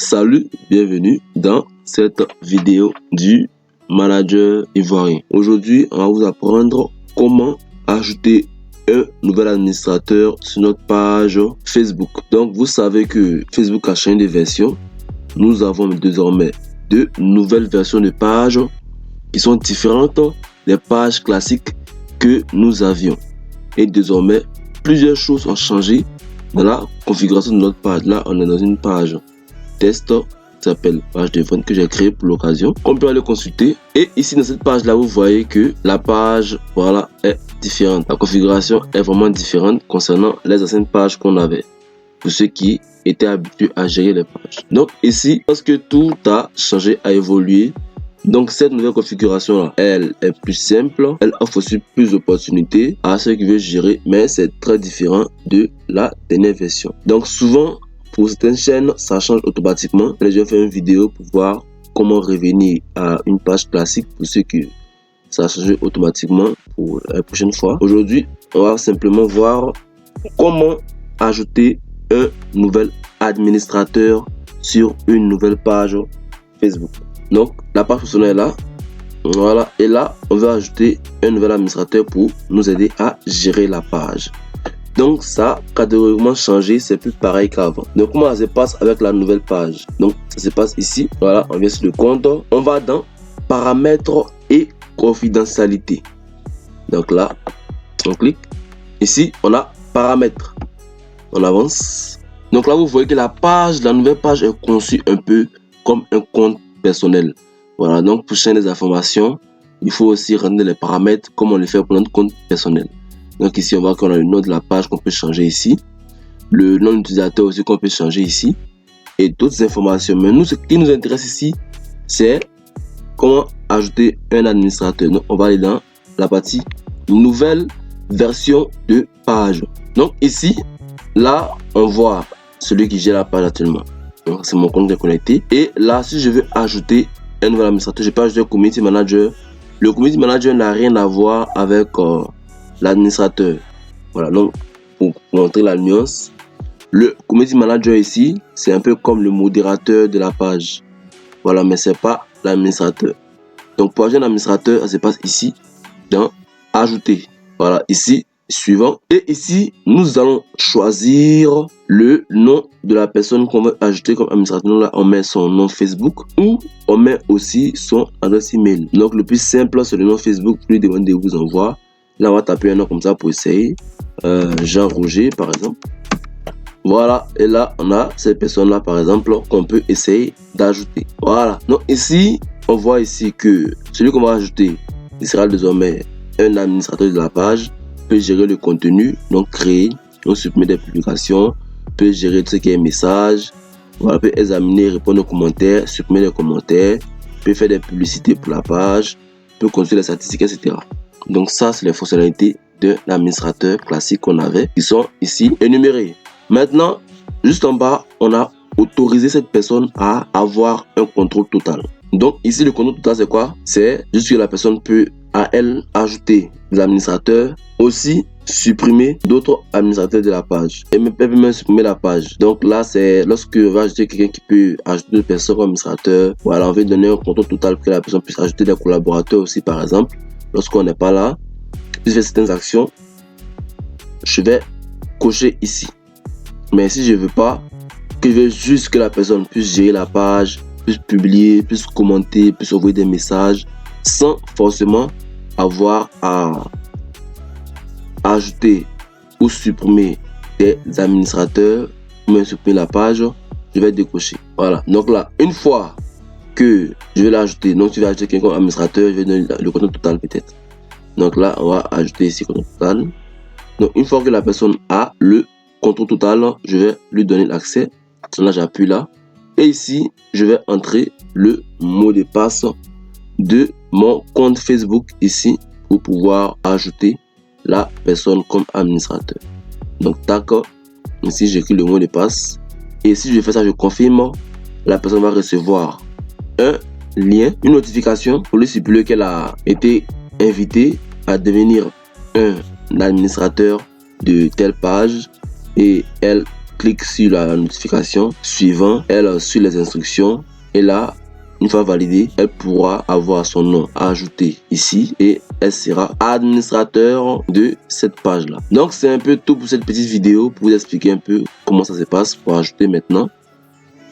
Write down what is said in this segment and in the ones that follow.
Salut, bienvenue dans cette vidéo du manager ivoirien. Aujourd'hui, on va vous apprendre comment ajouter un nouvel administrateur sur notre page Facebook. Donc, vous savez que Facebook a changé de version. Nous avons désormais deux nouvelles versions de pages qui sont différentes des pages classiques que nous avions. Et désormais, plusieurs choses ont changé dans la configuration de notre page. Là, on est dans une page test qui s'appelle page de vente que j'ai créée pour l'occasion. On peut aller consulter. Et ici, dans cette page-là, vous voyez que la page, voilà, est différente. La configuration est vraiment différente concernant les anciennes pages qu'on avait. Pour ceux qui étaient habitués à gérer les pages. Donc ici, parce que tout a changé, a évolué. Donc cette nouvelle configuration là, elle est plus simple, elle offre aussi plus d'opportunités à ceux qui veulent gérer, mais c'est très différent de la dernière version. Donc souvent, pour certaines chaînes, ça change automatiquement. Là, je vais faire une vidéo pour voir comment revenir à une page classique pour ceux qui ça a changé automatiquement pour la prochaine fois. Aujourd'hui, on va simplement voir comment ajouter un nouvel administrateur sur une nouvelle page Facebook. Donc la page personnelle est là, voilà, et là on va ajouter un nouvel administrateur pour nous aider à gérer la page. Donc ça a catégoriquement changé, c'est plus pareil qu'avant. Donc comment ça se passe avec la nouvelle page? Donc ça se passe ici, voilà, on vient sur le compte, on va dans paramètres et confidentialité. Donc là on clique, ici on a paramètres, on avance. Donc là vous voyez que la page, la nouvelle page est conçue un peu comme un compte personnel. Voilà, donc pour changer les informations, il faut aussi rendre les paramètres comme on le fait pour notre compte personnel. Donc ici on voit qu'on a le nom de la page qu'on peut changer ici, le nom d'utilisateur aussi qu'on peut changer ici, et d'autres informations. Mais nous, ce qui nous intéresse ici, c'est comment ajouter un administrateur. Donc on va aller dans la partie nouvelle version de page. Donc ici, là on voit celui qui gère la page actuellement. Donc c'est mon compte de connecté. Et là, si je veux ajouter un nouvel administrateur, je peux ajouter un community manager. Le community manager n'a rien à voir avec l'administrateur. Voilà, donc pour montrer la nuance, le community manager ici, c'est un peu comme le modérateur de la page. Voilà, mais c'est pas l'administrateur. Donc pour ajouter un administrateur, ça se passe ici dans ajouter. Voilà, ici suivant, et ici nous allons choisir le nom de la personne qu'on veut ajouter comme administrateur. Donc là on met son nom Facebook ou on met aussi son adresse email. Donc le plus simple c'est le nom Facebook, lui demander de vous envoie. Là on va taper un nom comme ça pour essayer, Jean Roger par exemple. Voilà, et là on a cette personne là par exemple qu'on peut essayer d'ajouter. Voilà, donc ici on voit ici que celui qu'on va ajouter, il sera désormais un administrateur de la page, peut gérer le contenu, donc créer, donc supprimer des publications, peut gérer tout ce qui est message, voilà, peut examiner, répondre aux commentaires, supprimer les commentaires, peut faire des publicités pour la page, peut consulter les statistiques, etc. Donc ça, c'est les fonctionnalités de l'administrateur classique qu'on avait, qui sont ici énumérées. Maintenant, juste en bas, on a autorisé cette personne à avoir un contrôle total. Donc ici, le contrôle total, c'est quoi? C'est juste que la personne peut à elle ajouter des administrateurs, aussi supprimer d'autres administrateurs de la page et même supprimer la page. Donc là c'est lorsque on va ajouter quelqu'un qui peut ajouter d'autres personnes comme administrateur. Voilà, on veut donner un contrôle total pour que la personne puisse ajouter des collaborateurs aussi par exemple. Lorsqu'on n'est pas là, puisse faire certaines actions, je vais cocher ici. Mais si je veux pas, que je veux juste que la personne puisse gérer la page, puisse publier, puisse commenter, puisse envoyer des messages sans forcément avoir à ajouter ou supprimer des administrateurs ou même supprimer la page, je vais décocher. Voilà, donc là une fois que je vais l'ajouter, donc tu vas ajouter quelqu'un comme administrateur, je vais donner le contrôle total peut-être. Donc là on va ajouter ici contrôle total. Donc une fois que la personne a le contrôle total, je vais lui donner l'accès. Là j'appuie là et ici je vais entrer le mot de passe de mon compte Facebook ici pour pouvoir ajouter la personne comme administrateur. Donc tac, ici j'écris le mot de passe et si je fais ça, je confirme, la personne va recevoir un lien, une notification pour lui stipuler qu'elle a été invitée à devenir un administrateur de telle page et elle clique sur la notification suivant, elle suit les instructions et là, une fois validée, elle pourra avoir son nom ajouté ici et elle sera administrateur de cette page là. Donc c'est un peu tout pour cette petite vidéo pour vous expliquer un peu comment ça se passe pour ajouter maintenant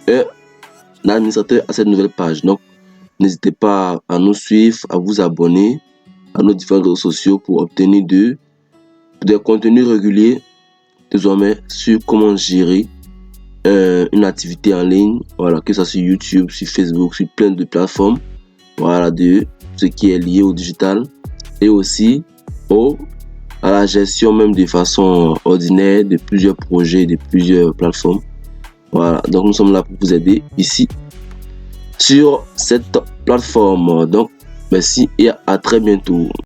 un administrateur à cette nouvelle page. Donc n'hésitez pas à nous suivre, à vous abonner à nos différents réseaux sociaux pour obtenir des contenus réguliers désormais sur comment gérer une activité en ligne, voilà, que ça soit sur YouTube, sur Facebook, sur plein de plateformes, voilà, de ce qui est lié au digital et aussi à la gestion même de façon ordinaire de plusieurs projets, de plusieurs plateformes. Voilà, donc nous sommes là pour vous aider ici sur cette plateforme. Donc merci et à très bientôt.